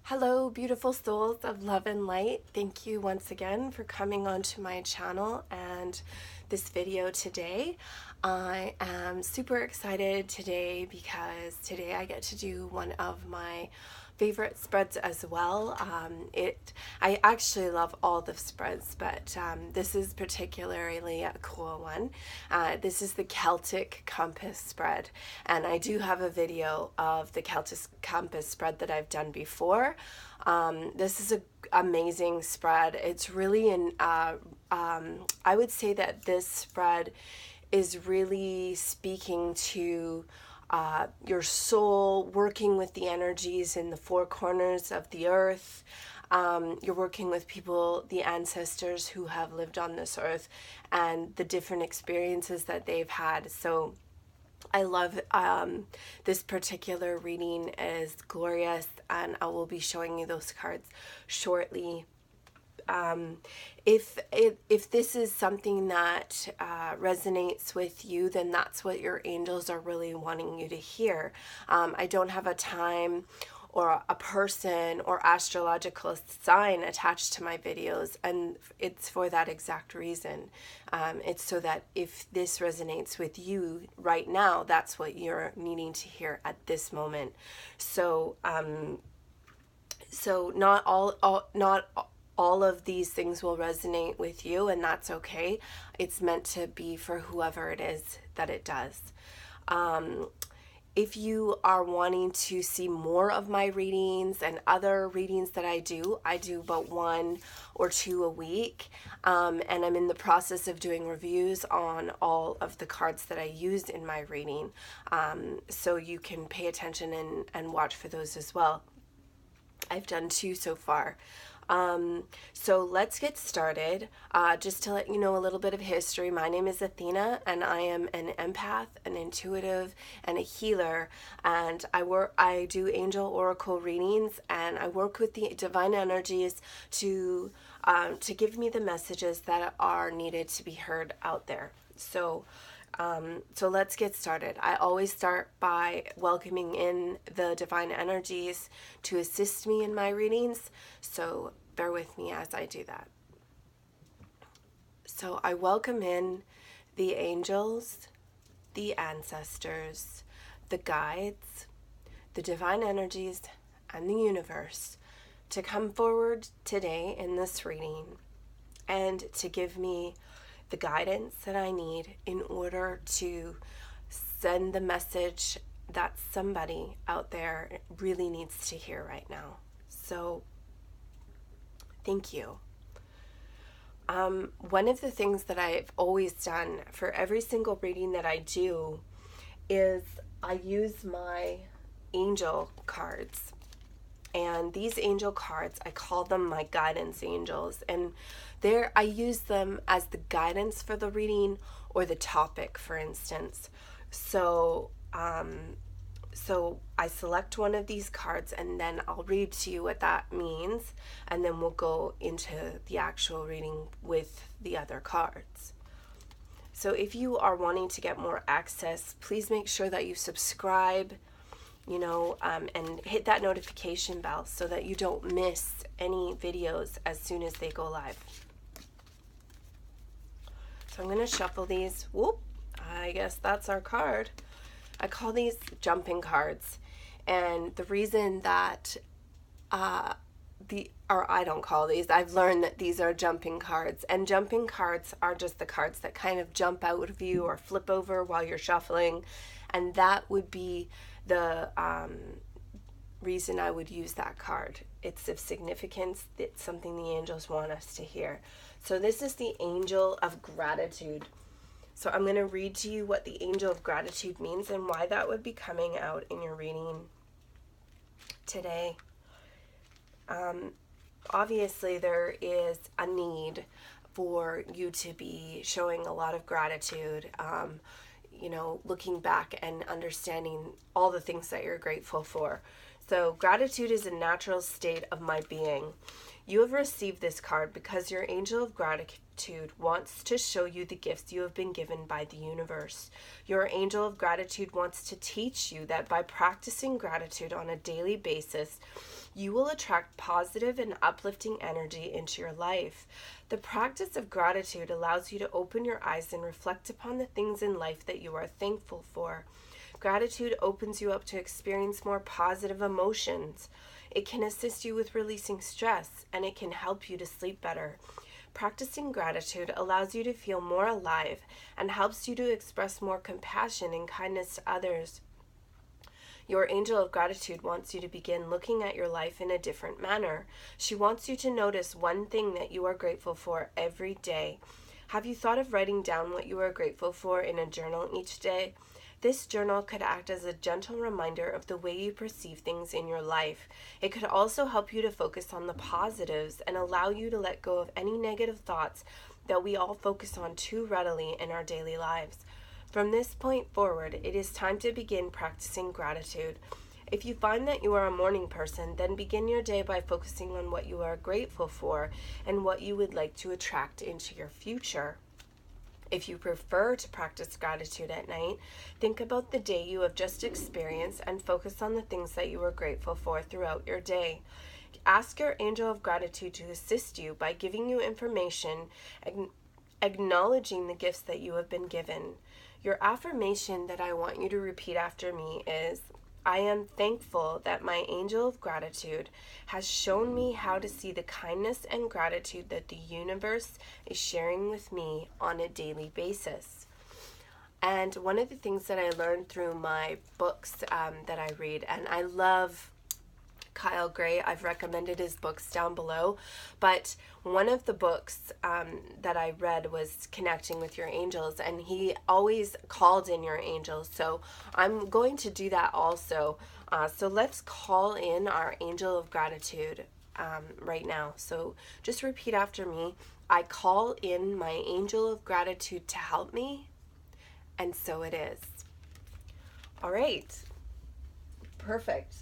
Hello, beautiful souls of love and light. Thank you once again for coming onto my channel and this video today. I am super excited today because today I get to do one of my favorite spreads as well. I actually love all the spreads, but this is particularly a cool one. This is the Celtic Compass spread, and I do have a video of the Celtic Compass spread that I've done before. This is an amazing spread. It's really I would say that this spread is really speaking to your soul, working with the energies in the four corners of the earth. You're working with people, the ancestors who have lived on this earth, and the different experiences that they've had. So I love this particular reading is glorious, and I will be showing you those cards shortly. If this is something that resonates with you, then that's what your angels are really wanting you to hear. I don't have a time or a person or astrological sign attached to my videos, and it's for that exact reason. It's so that if this resonates with you right now, that's what you're needing to hear at this moment. So not all of these things will resonate with you, and that's okay. It's meant to be for whoever it is that it does. If you are wanting to see more of my readings and other readings that I do about 1 or 2 a week. And I'm in the process of doing reviews on all of the cards that I used in my reading. So you can pay attention and watch for those as well. I've done 2 so far. So let's get started. Just to let you know a little bit of history, my name is Athena, and I am an empath, an intuitive, and a healer. And I do angel oracle readings, and I work with the divine energies to give me the messages that are needed to be heard out there. So let's get started. I always start by welcoming in the divine energies to assist me in my readings, so bear with me as I do that. So I welcome in the angels, the ancestors, the guides, the divine energies, and the universe to come forward today in this reading and to give me the guidance that I need in order to send the message that somebody out there really needs to hear right now. So, thank you. One of the things that I've always done for every single reading that I do is I use my angel cards. And these angel cards, I call them my guidance angels. And I use them as the guidance for the reading or the topic, for instance. So I select one of these cards, and then I'll read to you what that means, and then we'll go into the actual reading with the other cards. So if you are wanting to get more access, please make sure that you subscribe, and hit that notification bell so that you don't miss any videos as soon as they go live. So I'm going to shuffle these. Whoop, I guess that's our card. I call these jumping cards. And the reason that I don't call these, I've learned that these are jumping cards. And jumping cards are just the cards that kind of jump out of you or flip over while you're shuffling. And that would be the reason I would use that card. It's of significance. It's something the angels want us to hear. So this is the Angel of Gratitude. So I'm going to read to you what the Angel of Gratitude means and why that would be coming out in your reading today. Obviously, there is a need for you to be showing a lot of gratitude, looking back and understanding all the things that you're grateful for. So gratitude is a natural state of my being. You have received this card because your angel of gratitude wants to show you the gifts you have been given by the universe. Your angel of gratitude wants to teach you that by practicing gratitude on a daily basis, you will attract positive and uplifting energy into your life. The practice of gratitude allows you to open your eyes and reflect upon the things in life that you are thankful for. Gratitude opens you up to experience more positive emotions. It can assist you with releasing stress, and it can help you to sleep better. Practicing gratitude allows you to feel more alive and helps you to express more compassion and kindness to others. Your angel of gratitude wants you to begin looking at your life in a different manner. She wants you to notice one thing that you are grateful for every day. Have you thought of writing down what you are grateful for in a journal each day? This journal could act as a gentle reminder of the way you perceive things in your life. It could also help you to focus on the positives and allow you to let go of any negative thoughts that we all focus on too readily in our daily lives. From this point forward, it is time to begin practicing gratitude. If you find that you are a morning person, then begin your day by focusing on what you are grateful for and what you would like to attract into your future. If you prefer to practice gratitude at night, think about the day you have just experienced and focus on the things that you are grateful for throughout your day. Ask your angel of gratitude to assist you by giving you information, acknowledging the gifts that you have been given. Your affirmation that I want you to repeat after me is, I am thankful that my angel of gratitude has shown me how to see the kindness and gratitude that the universe is sharing with me on a daily basis. And one of the things that I learned through my books that I read, and I love Kyle Gray. I've recommended his books down below, but one of the books that I read was Connecting with Your Angels, and he always called in your angels. So I'm going to do that also. So let's call in our angel of gratitude right now. So just repeat after me. I call in my angel of gratitude to help me, and so it is. All right. Perfect.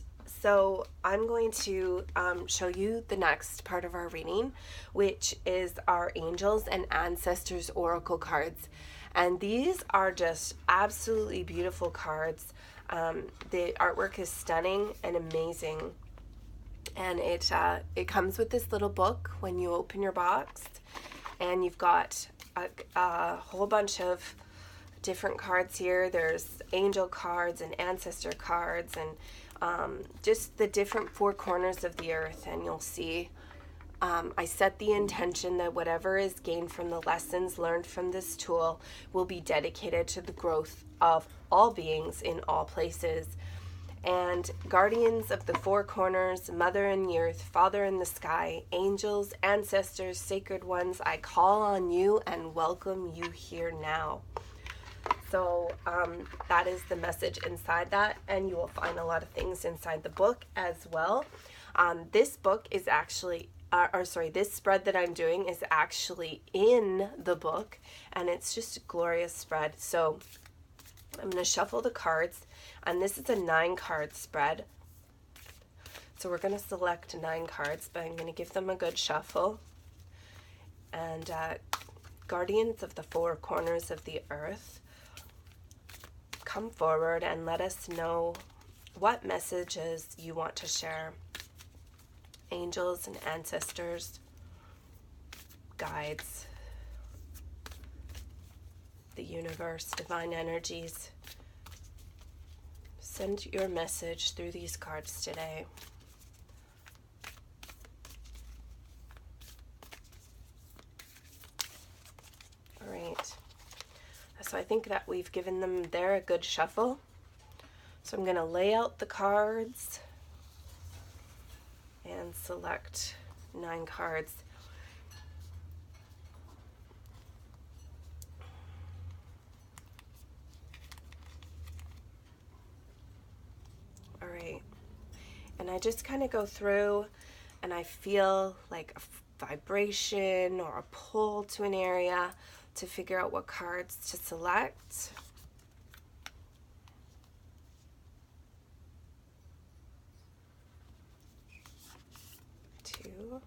So I'm going to show you the next part of our reading, which is our Angels and Ancestors Oracle cards. And these are just absolutely beautiful cards. The artwork is stunning and amazing. And it comes with this little book when you open your box. And you've got a whole bunch of different cards here. There's angel cards and ancestor cards and just the different four corners of the earth. And you'll see I set the intention that whatever is gained from the lessons learned from this tool will be dedicated to the growth of all beings in all places. And guardians of the four corners, mother in the earth, father in the sky, angels, ancestors, sacred ones, I call on you and welcome you here now. So that is the message inside that, and you will find a lot of things inside the book as well. This book is actually, this spread that I'm doing is actually in the book, and it's just a glorious spread. So I'm going to shuffle the cards, and this is a 9-card spread. So we're going to select 9 cards, but I'm going to give them a good shuffle. And guardians of the four corners of the earth, come forward and let us know what messages you want to share. Angels and ancestors, guides, the universe, divine energies, send your message through these cards today. All right. So I think that we've given them there a good shuffle. So I'm going to lay out the cards and select 9 cards. All right. And I just kind of go through and I feel like a vibration or a pull to an area to figure out what cards to select. Two.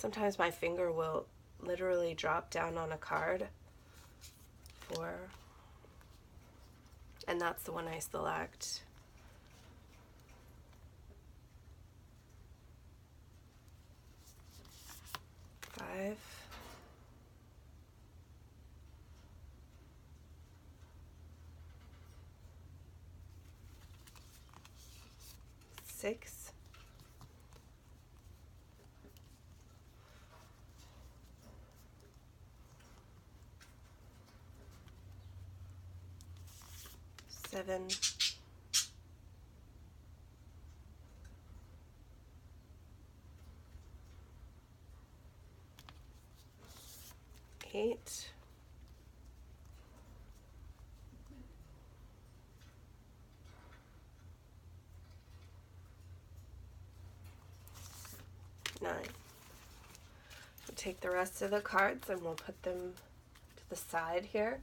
Sometimes my finger will literally drop down on a card and that's the one I select. Five. Six. Seven. Eight. Nine. We'll take the rest of the cards and we'll put them to the side here.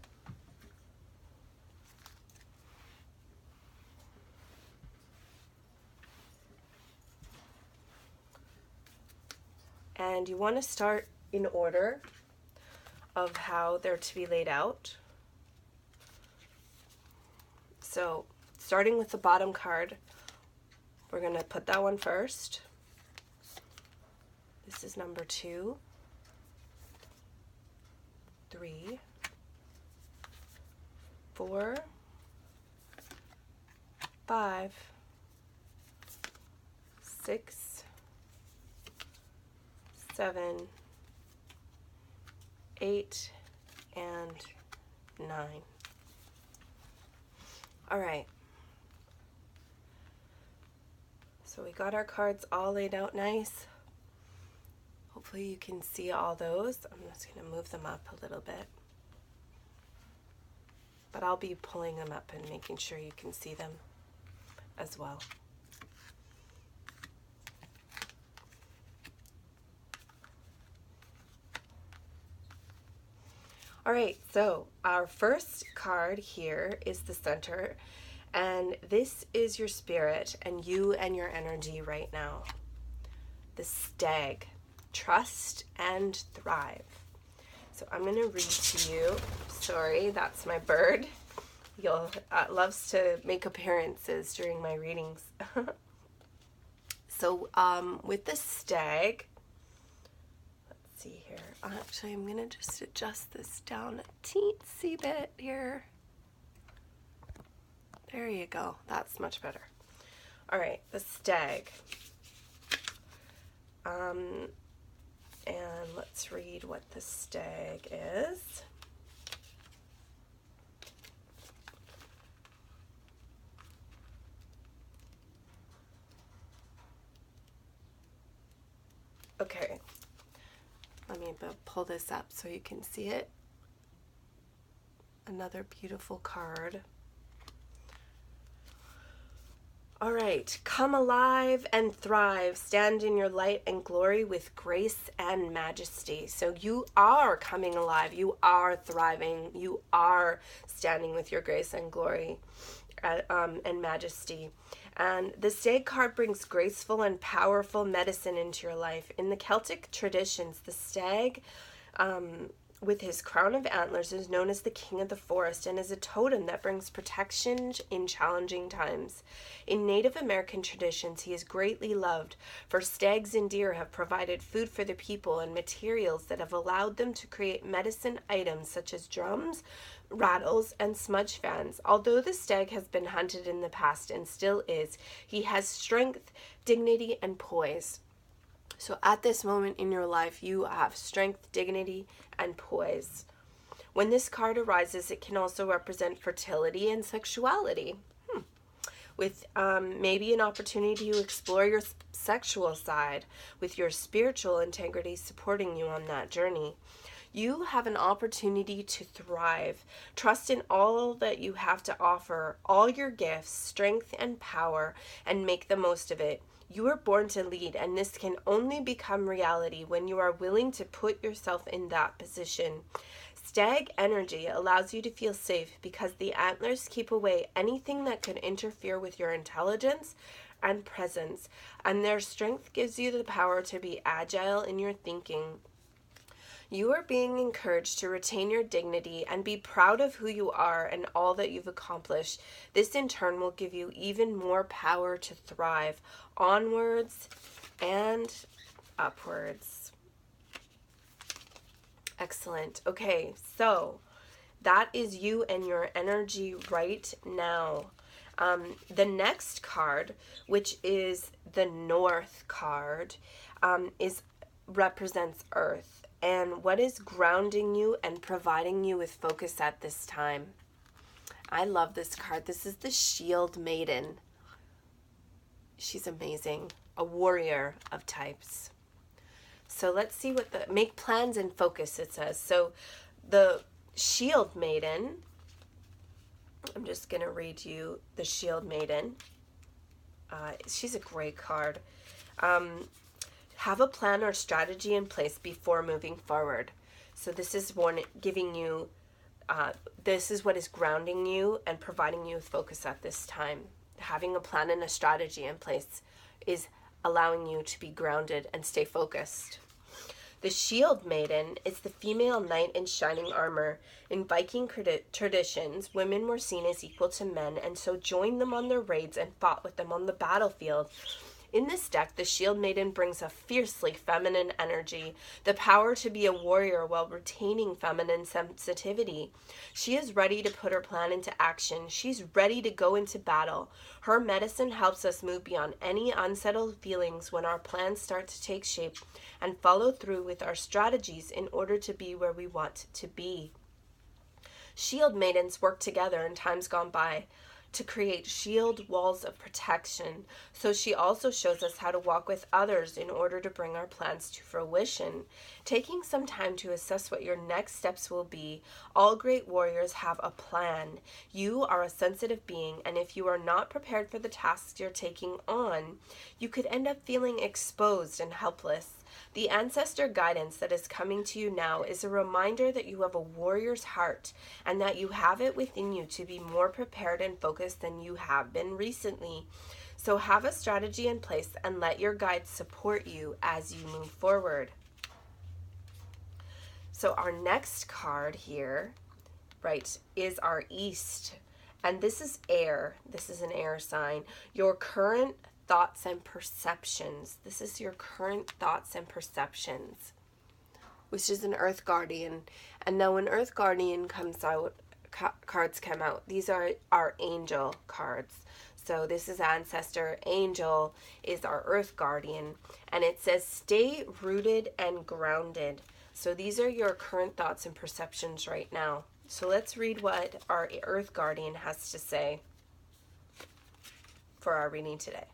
And you want to start in order of how they're to be laid out. So starting with the bottom card, we're going to put that one first. This is number 2, 3, 4, 5, 6, 7, 8, and 9. All right. So we got our cards all laid out nice. Hopefully you can see all those. I'm just going to move them up a little bit. But I'll be pulling them up and making sure you can see them as well. All right, so our first card here is the center, and this is your spirit and you and your energy right now. The stag, trust and thrive. So I'm going to read to you. Sorry, that's my bird. You'll loves to make appearances during my readings. So with the stag, let's see here. Actually, I'm going to just adjust this down a teensy bit here. There you go. That's much better. All right, the stag. And let's read what the stag is. Okay. Let me pull this up so you can see it. Another beautiful card. All right, come alive and thrive. Stand in your light and glory with grace and majesty. So you are coming alive. You are thriving. You are standing with your grace and glory and majesty. And the stag card brings graceful and powerful medicine into your life. In the Celtic traditions, the stag, with his crown of antlers, is known as the king of the forest and is a totem that brings protection in challenging times. In Native American traditions, he is greatly loved, for stags and deer have provided food for the people and materials that have allowed them to create medicine items such as drums, rattles, and smudge fans. Although the stag has been hunted in the past and still is, he has strength, dignity, and poise. So at this moment in your life, you have strength, dignity, and poise. When this card arises, it can also represent fertility and sexuality, with maybe an opportunity to explore your sexual side, with your spiritual integrity supporting you on that journey. You have an opportunity to thrive. Trust in all that you have to offer, all your gifts, strength, and power, and make the most of it. You were born to lead, and this can only become reality when you are willing to put yourself in that position. Stag energy allows you to feel safe because the antlers keep away anything that could interfere with your intelligence, and presence, and their strength gives you the power to be agile in your thinking. You are being encouraged to retain your dignity and be proud of who you are and all that you've accomplished. This in turn will give you even more power to thrive onwards and upwards. Excellent. Okay, so that is you and your energy right now. The next card, which is the North card, represents Earth and what is grounding you and providing you with focus at this time. I love this card. This is the Shield Maiden. She's amazing. A warrior of types. So let's see what make plans and focus, it says. So the Shield Maiden, I'm just going to read you the Shield Maiden. She's a great card. Have a plan or strategy in place before moving forward. So this is one giving you, this is what is grounding you and providing you with focus at this time. Having a plan and a strategy in place is allowing you to be grounded and stay focused. The Shield Maiden is the female knight in shining armor. In Viking traditions, women were seen as equal to men and so joined them on their raids and fought with them on the battlefield. In this deck, the Shield Maiden brings a fiercely feminine energy, the power to be a warrior while retaining feminine sensitivity. She is ready to put her plan into action. She's ready to go into battle. Her medicine helps us move beyond any unsettled feelings when our plans start to take shape and follow through with our strategies in order to be where we want to be. Shield Maidens work together in times gone by to create shield walls of protection. So she also shows us how to walk with others in order to bring our plans to fruition. Taking some time to assess what your next steps will be, all great warriors have a plan. You are a sensitive being, and if you are not prepared for the tasks you're taking on, you could end up feeling exposed and helpless. The ancestor guidance that is coming to you now is a reminder that you have a warrior's heart and that you have it within you to be more prepared and focused than you have been recently. So have a strategy in place and let your guides support you as you move forward. So our next card here, right, is our East. And this is air. This is an air sign. Your current thoughts and perceptions. This is your current thoughts and perceptions, which is an Earth Guardian. And now when Earth Guardian comes out, cards come out, these are our angel cards. So this is Ancestor. Angel is our Earth Guardian. And it says stay rooted and grounded. So these are your current thoughts and perceptions right now. So let's read what our Earth Guardian has to say for our reading today.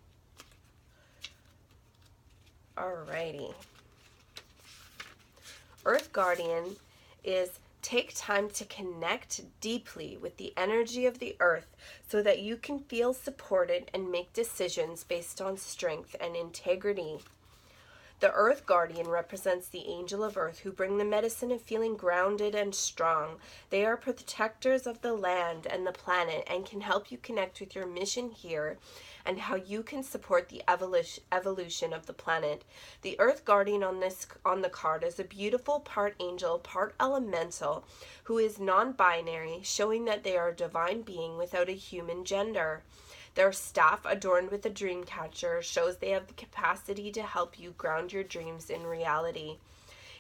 Alrighty. Earth Guardian is take time to connect deeply with the energy of the earth so that you can feel supported and make decisions based on strength and integrity. The Earth Guardian represents the angel of earth who bring the medicine of feeling grounded and strong. They are protectors of the land and the planet and can help you connect with your mission here and how you can support the evolution of the planet. The Earth Guardian on the card is a beautiful part angel, part elemental, who is non-binary, showing that they are a divine being without a human gender. Their staff, adorned with a dream catcher, shows they have the capacity to help you ground your dreams in reality.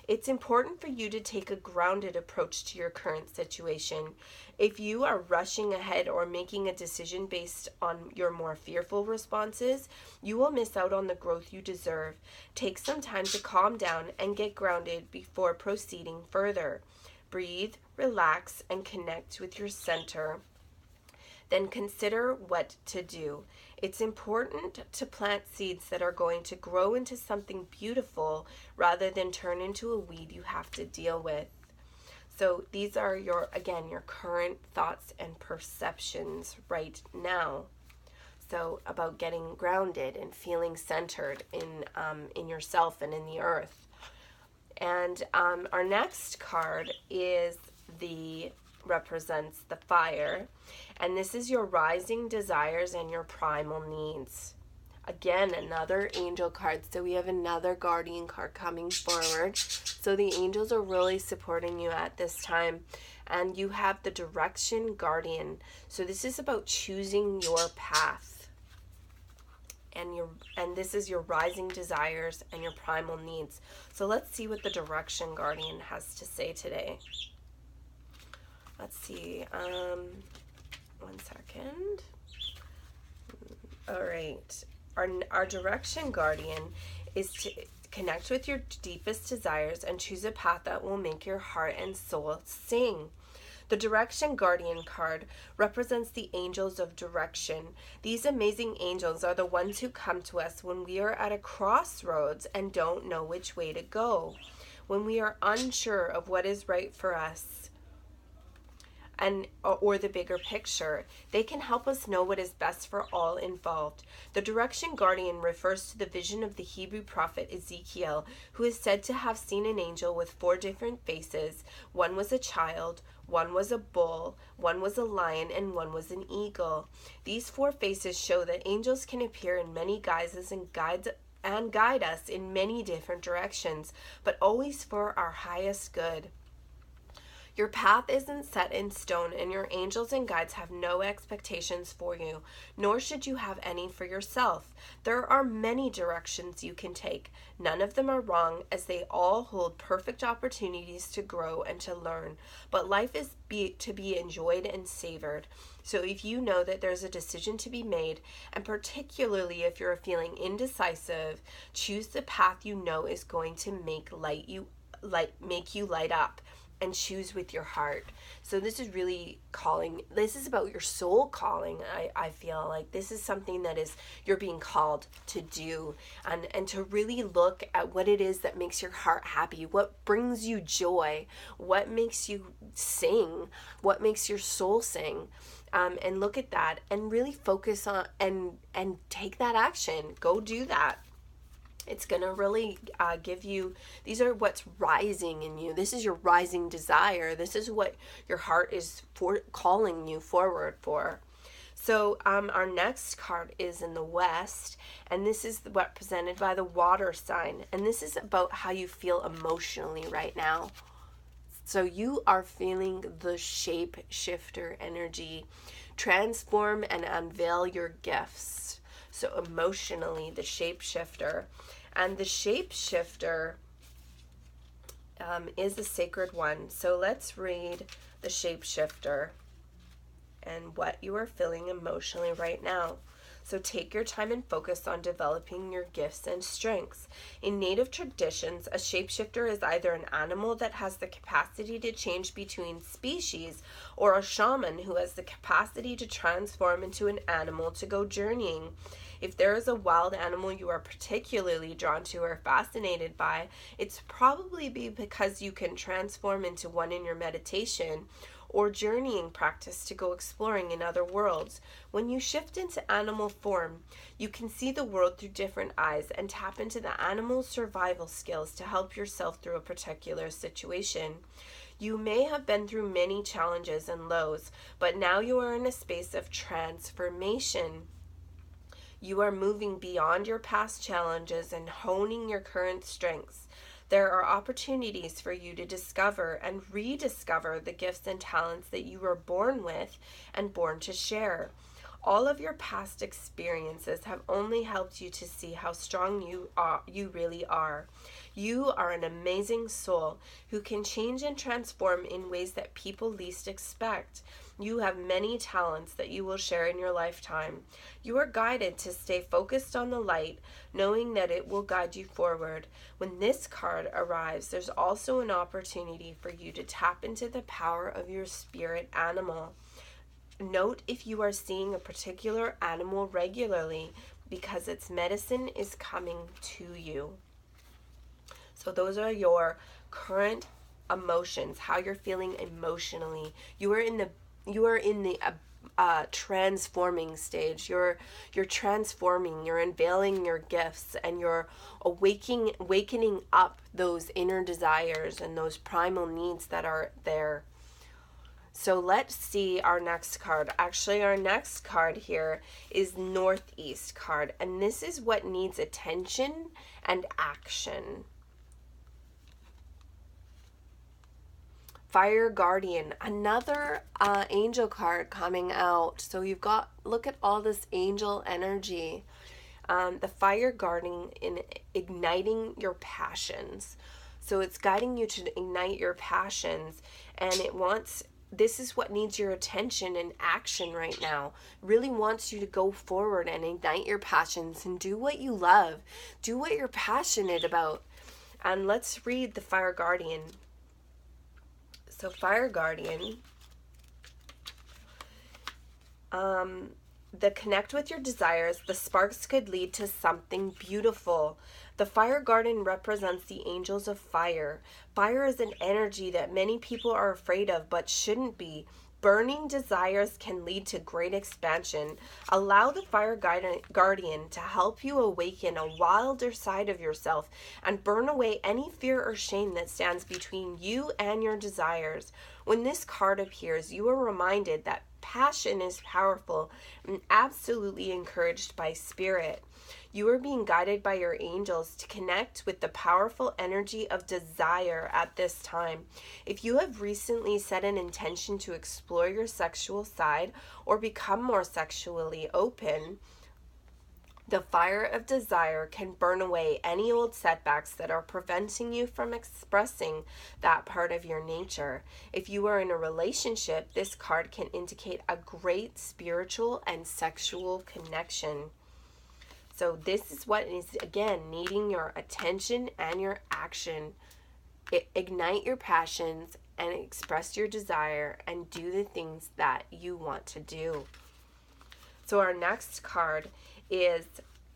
It's important for you to take a grounded approach to your current situation. If you are rushing ahead or making a decision based on your more fearful responses, you will miss out on the growth you deserve. Take some time to calm down and get grounded before proceeding further. Breathe, relax, and connect with your center. Then consider what to do. It's important to plant seeds that are going to grow into something beautiful rather than turn into a weed you have to deal with. So these are your current thoughts and perceptions right now. So about getting grounded and feeling centered in yourself and in the earth. And our next card is represents the fire, and this is your rising desires and your primal needs. Again, another angel card. So we have another guardian card coming forward. So the angels are really supporting you at this time. And you have the direction guardian. So this is about choosing your path. And this is your rising desires and your primal needs. So let's see what the direction guardian has to say today. Let's see. 1 second. All right. Our direction guardian is to connect with your deepest desires and choose a path that will make your heart and soul sing. The direction guardian card represents the angels of direction. These amazing angels are the ones who come to us when we are at a crossroads and don't know which way to go, when we are unsure of what is right for us or the bigger picture. They can help us know what is best for all involved. The direction guardian refers to the vision of the Hebrew prophet Ezekiel, who is said to have seen an angel with 4 different faces. One was a child, one was a bull, one was a lion, and one was an eagle. These 4 faces show that angels can appear in many guises and guide us in many different directions, but always for our highest good. Your path isn't set in stone, and your angels and guides have no expectations for you, nor should you have any for yourself. There are many directions you can take. None of them are wrong, as they all hold perfect opportunities to grow and to learn. But life is to be enjoyed and savored. So if you know that there's a decision to be made, and particularly if you're feeling indecisive, choose the path you know is going to make you light up. And choose with your heart. So this is really this is about your soul calling. I feel like this is something that you're being called to do, and to really look at what it is that makes your heart happy, what brings you joy, what makes you sing, what makes your soul sing. And look at that and really focus on and take that action. Go do that. It's going to really give you, these are what's rising in you. This is your rising desire. This is what your heart is calling you forward for. So our next card is in the West, and this is represented by the water sign. And this is about how you feel emotionally right now. So you are feeling the shape shifter energy. Transform and unveil your gifts. So emotionally, the shapeshifter. And the shapeshifter is a sacred one. So let's read the shapeshifter and what you are feeling emotionally right now. So take your time and focus on developing your gifts and strengths. In native traditions, a shapeshifter is either an animal that has the capacity to change between species, or a shaman who has the capacity to transform into an animal to go journeying. If there is a wild animal you are particularly drawn to or fascinated by, it's probably because you can transform into one in your meditation or journeying practice to go exploring in other worlds. When you shift into animal form, you can see the world through different eyes and tap into the animal's survival skills to help yourself through a particular situation. You may have been through many challenges and lows, but now you are in a space of transformation. You are moving beyond your past challenges and honing your current strengths. There are opportunities for you to discover and rediscover the gifts and talents that you were born with and born to share. All of your past experiences have only helped you to see how strong you really are. You are an amazing soul who can change and transform in ways that people least expect. You have many talents that you will share in your lifetime. You are guided to stay focused on the light, knowing that it will guide you forward. When this card arrives, there's also an opportunity for you to tap into the power of your spirit animal. Note if you are seeing a particular animal regularly, because its medicine is coming to you. So those are your current emotions, how you're feeling emotionally. You are in the transforming stage. You're transforming, you're unveiling your gifts, and you're awakening up those inner desires and those primal needs that are there. So let's see our next card. Actually, our next card here is Northeast card, and this is what needs attention and action. Fire Guardian, another angel card coming out. So you've got, look at all this angel energy. The Fire Guardian in igniting your passions. So it's guiding you to ignite your passions, and it wants, this is what needs your attention and action right now. Really wants you to go forward and ignite your passions and do what you love. Do what you're passionate about. And let's read the Fire Guardian. So Fire Guardian, the connect with your desires, the sparks could lead to something beautiful. The Fire Guardian represents the angels of fire. Fire is an energy that many people are afraid of but shouldn't be. Burning desires can lead to great expansion. Allow the Fire Guardian to help you awaken a wilder side of yourself and burn away any fear or shame that stands between you and your desires. When this card appears, you are reminded that passion is powerful and absolutely encouraged by spirit. You are being guided by your angels to connect with the powerful energy of desire at this time. If you have recently set an intention to explore your sexual side or become more sexually open, the fire of desire can burn away any old setbacks that are preventing you from expressing that part of your nature. If you are in a relationship, this card can indicate a great spiritual and sexual connection. So this is what is, again, needing your attention and your action. Ignite your passions and express your desire and do the things that you want to do. So our next card is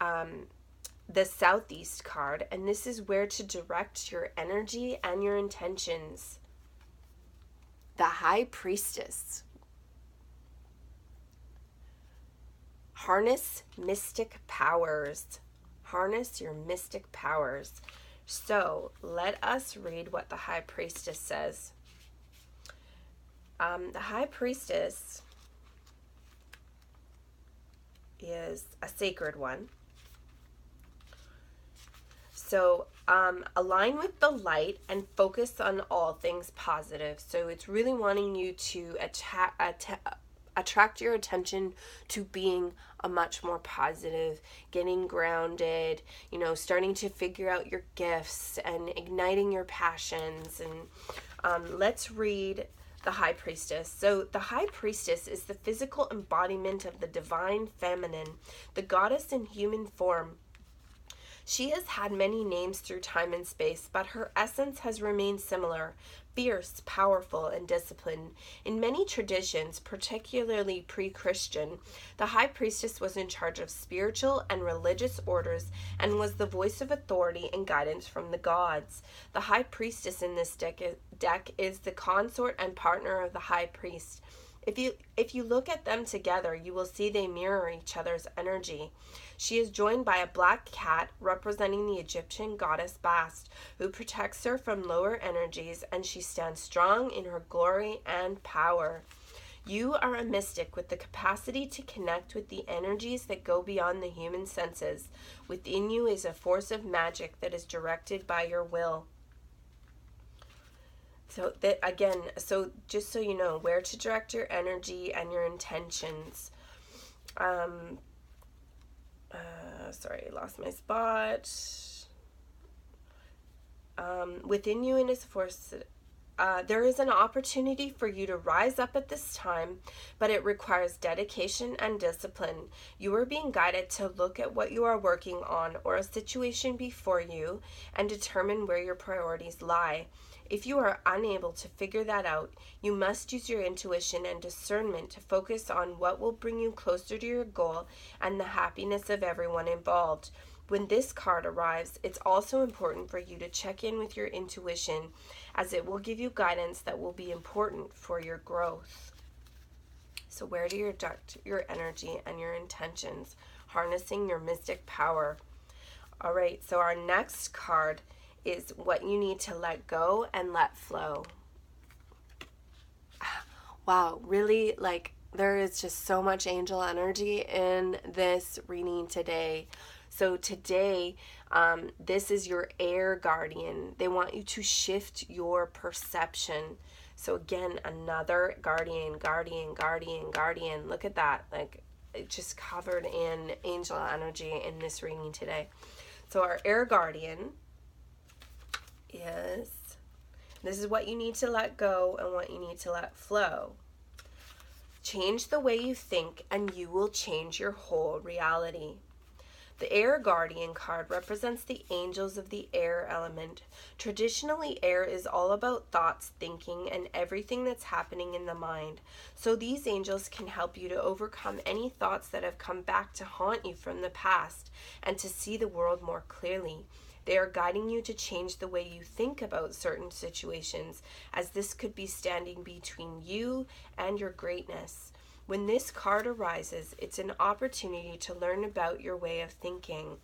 the Southeast card, and this is where to direct your energy and your intentions. The High Priestess. Harness mystic powers. Harness your mystic powers. So let us read what the High Priestess says. The High Priestess is a sacred one. So align with the light and focus on all things positive. So it's really wanting you to attract your attention to being a much more positive, getting grounded, starting to figure out your gifts and igniting your passions. And let's read the High Priestess. So the High Priestess is the physical embodiment of the divine feminine, the goddess in human form. She has had many names through time and space, but her essence has remained similar: fierce, powerful, and disciplined. In many traditions, particularly pre-Christian, the High Priestess was in charge of spiritual and religious orders and was the voice of authority and guidance from the gods. The High Priestess in this deck is the consort and partner of the High Priest. If you look at them together, you will see they mirror each other's energy. She is joined by a black cat representing the Egyptian goddess Bast, who protects her from lower energies, and she stands strong in her glory and power. You are a mystic with the capacity to connect with the energies that go beyond the human senses. Within you is a force of magic that is directed by your will. So that, again, so just so you know where to direct your energy and your intentions. Sorry, I lost my spot. Within you and its force, there is an opportunity for you to rise up at this time, but it requires dedication and discipline. You are being guided to look at what you are working on or a situation before you and determine where your priorities lie. If you are unable to figure that out, you must use your intuition and discernment to focus on what will bring you closer to your goal and the happiness of everyone involved. When this card arrives, it's also important for you to check in with your intuition, as it will give you guidance that will be important for your growth. So where do you direct your energy and your intentions? Harnessing your mystic power. All right, so our next card is what you need to let go and let flow. wow, really, like, there is just so much angel energy in this reading today. So today, this is your air guardian. They want you to shift your perception. So again, another guardian. Look at that. Like, it just covered in angel energy in this reading today. So our air guardian is, this is what you need to let go and what you need to let flow. Change the way you think and you will change your whole reality. The Air Guardian card represents the angels of the air element. Traditionally, air is all about thoughts, thinking, and everything that's happening in the mind. So these angels can help you to overcome any thoughts that have come back to haunt you from the past and to see the world more clearly. They are guiding you to change the way you think about certain situations, as this could be standing between you and your greatness. When this card arises, it's an opportunity to learn about your way of thinking.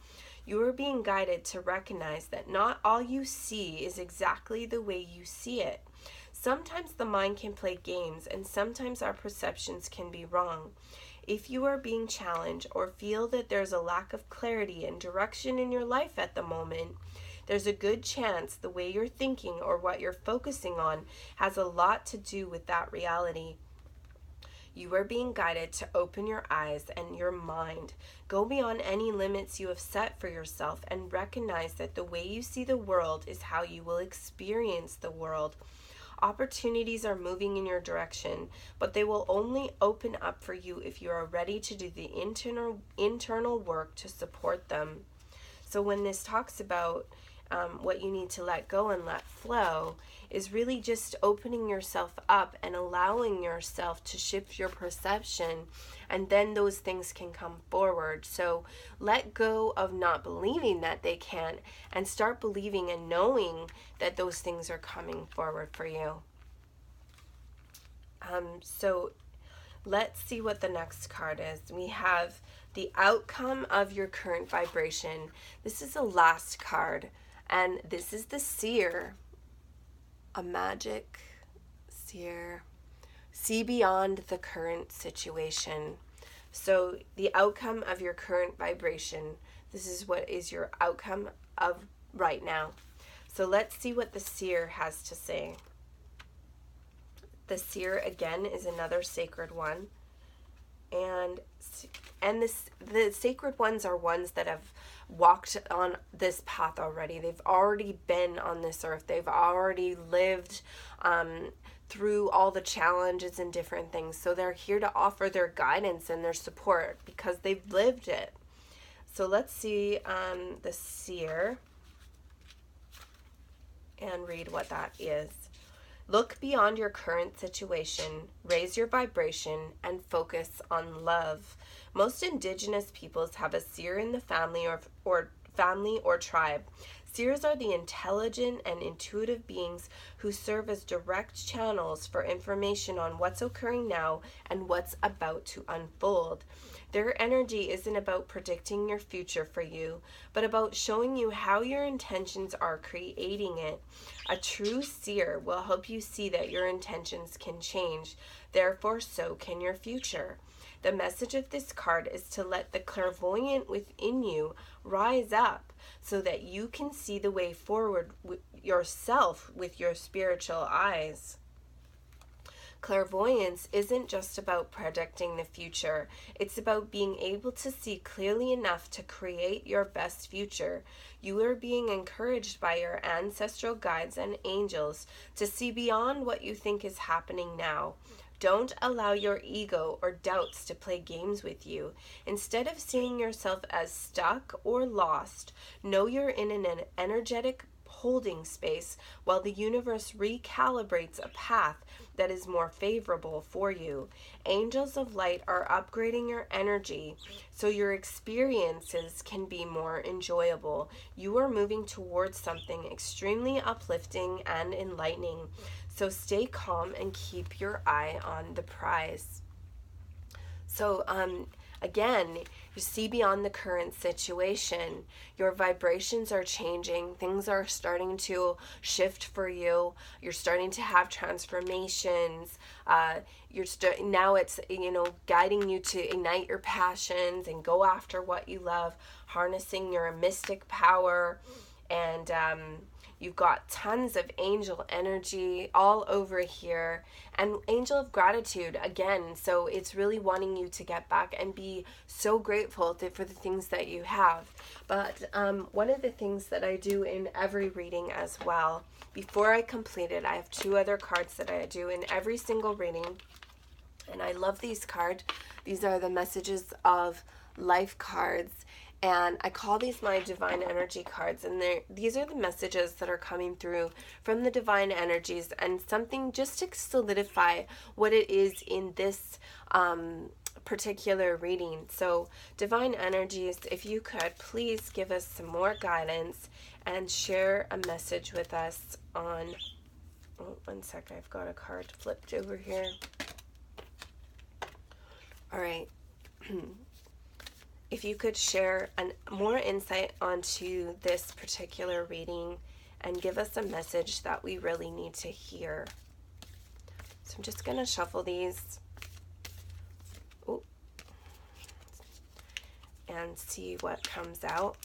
You are being guided to recognize that not all you see is exactly the way you see it. Sometimes the mind can play games, and sometimes our perceptions can be wrong. If you are being challenged or feel that there's a lack of clarity and direction in your life at the moment, there's a good chance the way you're thinking or what you're focusing on has a lot to do with that reality. You are being guided to open your eyes and your mind. Go beyond any limits you have set for yourself and recognize that the way you see the world is how you will experience the world. Opportunities are moving in your direction, but they will only open up for you if you are ready to do the internal work to support them. So when this talks about what you need to let go and let flow, is really just opening yourself up and allowing yourself to shift your perception, and then those things can come forward. So let go of not believing that they can and start believing and knowing that those things are coming forward for you. So let's see what the next card is. We have the outcome of your current vibration. This is the last card, and this is the seer. A magic seer. See beyond the current situation. So the outcome of your current vibration. This is what is your outcome of right now. So let's see what the seer has to say. The seer, again, is another sacred one. And the sacred ones are ones that have walked on this path already. They've already been on this earth. They've already lived through all the challenges and different things. So they're here to offer their guidance and their support because they've lived it. So let's see the seer and read what that is. Look beyond your current situation, raise your vibration, and focus on love. Most indigenous peoples have a seer in the family or tribe. Seers are the intelligent and intuitive beings who serve as direct channels for information on what's occurring now and what's about to unfold. Their energy isn't about predicting your future for you, but about showing you how your intentions are creating it. A true seer will help you see that your intentions can change, therefore so can your future. The message of this card is to let the clairvoyant within you rise up so that you can see the way forward yourself with your spiritual eyes. Clairvoyance isn't just about predicting the future. It's about being able to see clearly enough to create your best future. You are being encouraged by your ancestral guides and angels to see beyond what you think is happening now. Don't allow your ego or doubts to play games with you. Instead of seeing yourself as stuck or lost, know you're in an energetic holding space while the universe recalibrates a path that is more favorable for you. Angels of light are upgrading your energy so your experiences can be more enjoyable. You are moving towards something extremely uplifting and enlightening. So stay calm and keep your eye on the prize. So again, you see beyond the current situation. Your vibrations are changing. Things are starting to shift for you. You're starting to have transformations. Now it's, guiding you to ignite your passions and go after what you love, harnessing your mystic power. And you've got tons of angel energy all over here, and angel of gratitude again. So it's really wanting you to get back and be so grateful for the things that you have. But one of the things that I do in every reading as well, before I complete it, I have 2 other cards that I do in every single reading. And I love these cards. These are the messages of life cards. And I call these my divine energy cards. And these are the messages that are coming through from the divine energies, and something just to solidify what it is in this particular reading. So divine energies, if you could please give us some more guidance and share a message with us on, oh, one sec, I've got a card flipped over here. All right. If you could share more insight onto this particular reading and give us a message that we really need to hear. So I'm just going to shuffle these. Ooh. And see what comes out.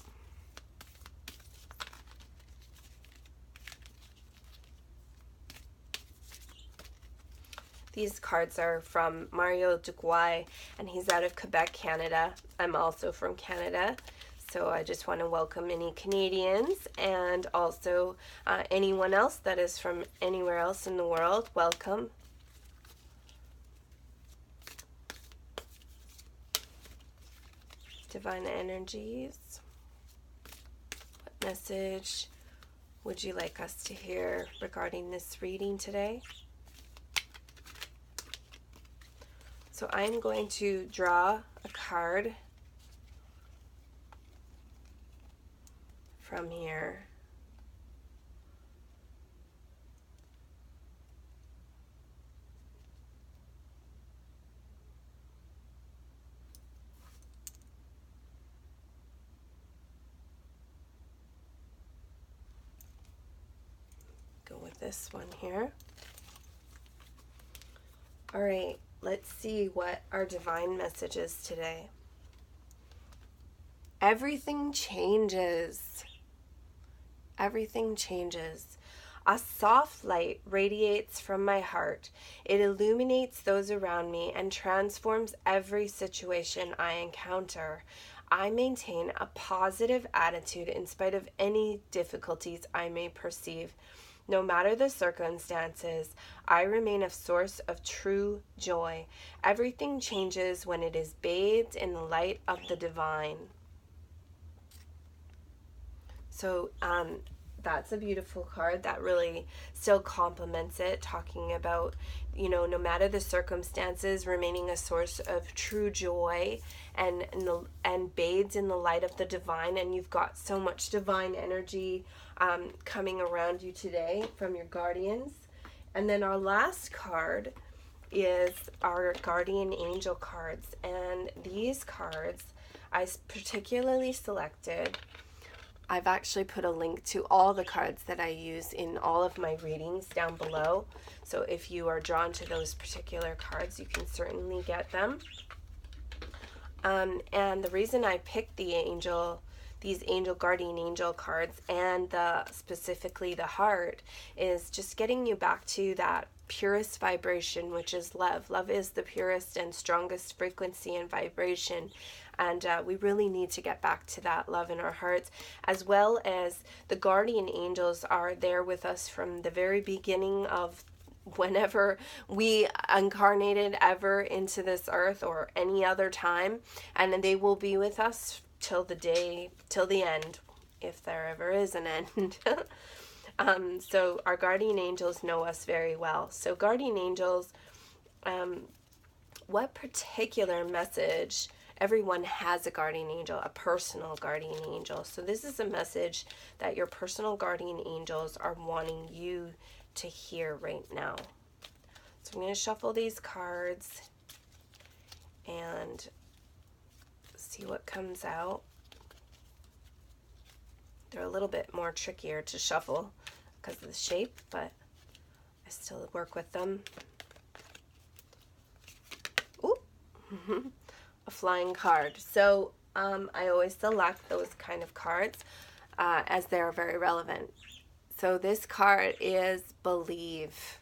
These cards are from Mario Duguay, and he's out of Quebec, Canada. I'm also from Canada, so I just want to welcome any Canadians, and also anyone else that is from anywhere else in the world. Welcome. Divine energies, what message would you like us to hear regarding this reading today? So I'm going to draw a card from here. Go with this one here. All right. Let's see what our divine message is today. Everything changes. Everything changes. A soft light radiates from my heart. It illuminates those around me and transforms every situation I encounter. I maintain a positive attitude in spite of any difficulties I may perceive. No matter the circumstances, I remain a source of true joy. Everything changes when it is bathed in the light of the divine. So that's a beautiful card that really still complements it, talking about, no matter the circumstances, remaining a source of true joy and bathed in the light of the divine. And you've got so much divine energy coming around you today from your guardians. And then our last card is our guardian angel cards. And these cards I particularly selected. I've actually put a link to all the cards that I use in all of my readings down below. So if you are drawn to those particular cards, you can certainly get them. And the reason I picked these guardian angel cards, and specifically the heart, is just getting you back to that purest vibration, which is love. Love is the purest and strongest frequency and vibration. And we really need to get back to that love in our hearts, as well as the guardian angels are there with us from the very beginning of whenever we incarnated ever into this earth or any other time. And they will be with us till the end, if there ever is an end. So our guardian angels know us very well. So guardian angels, what particular message? Everyone has a guardian angel, a personal guardian angel. So this is a message that your personal guardian angels are wanting you to hear right now. So I'm going to shuffle these cards, and see what comes out. They're a little bit more trickier to shuffle because of the shape, but I still work with them. Ooh, a flying card. So I always select those kind of cards as they're very relevant. So this card is believe.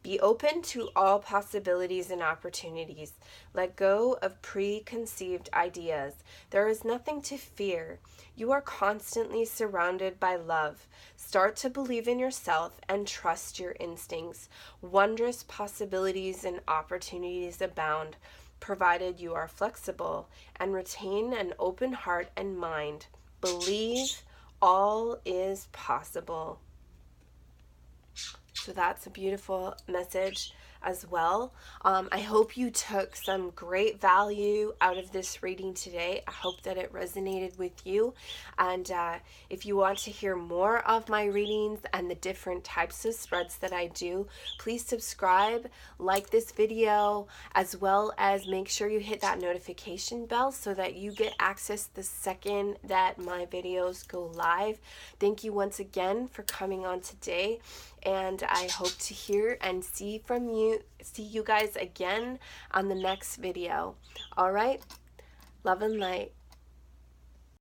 Be open to all possibilities and opportunities. Let go of preconceived ideas. There is nothing to fear. You are constantly surrounded by love. Start to believe in yourself and trust your instincts. Wondrous possibilities and opportunities abound, provided you are flexible and retain an open heart and mind. Believe all is possible. So that's a beautiful message as well. I hope you took some great value out of this reading today. I hope that it resonated with you. And if you want to hear more of my readings and the different types of spreads that I do, please subscribe, like this video, as well as make sure you hit that notification bell so that you get access the second that my videos go live. Thank you once again for coming on today, and I hope to hear and see you guys again on the next video. All right, love and light.